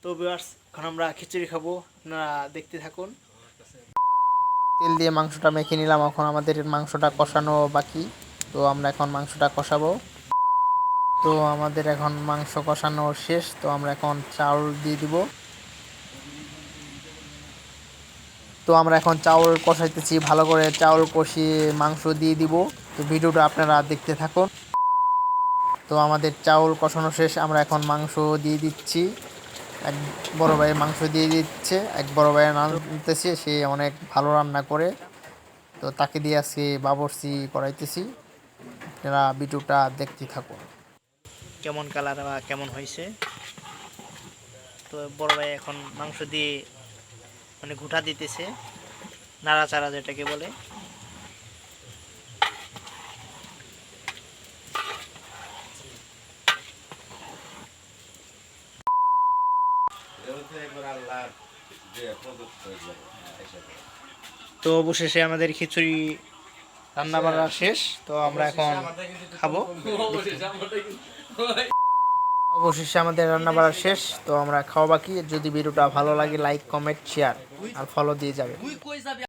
তো ভিউয়ার্স, এখন আমরা খিচুড়ি খাবো, আপনারা দেখতে থাকুন। তেল দিয়ে মাংসটা মেখে নিলাম, এখন আমাদের মাংসটা কষানো বাকি। তো আমরা এখন মাংসটা কষাবো। তো আমাদের এখন মাংস কষানো শেষ, তো আমরা এখন চাউল দিয়ে দিব। তো আমরা এখন চাউল কষাইতেছি, ভালো করে চাউল কষিয়ে মাংস দিয়ে দিব। তো ভিডিওটা আপনারা দেখতে থাকুন। তো আমাদের চাউল কষানো শেষ, আমরা এখন মাংস দিয়ে দিচ্ছি। এক বড় ভাই মাংস দিয়ে দিচ্ছে, এক বড় ভাই রান্নাতেছে, সে অনেক ভালো রান্না করে। তো তাকে দিয়ে আজকে বাবরচি করাইতেছি। আপনারা ভিডিওটা দেখতে থাকুন কেমন কালার বা কেমন হয়েছে। তো বড় ভাই এখন মাংস দিয়ে মানে ঘুঁটা দিতেছে, নাড়াচাড়া যেটাকে বলে। তো অবশেষে আমাদের খিচুড়ি রান্না বান্না শেষ, তো আমরা এখন খাবো। অবশেষে আমাদের রান্না বান্না শেষ, তো আমরা খাওয়া বাকি। যদি ভিডিওটা ভালো লাগে লাইক কমেন্ট শেয়ার আর ফলো দিয়ে যাবে।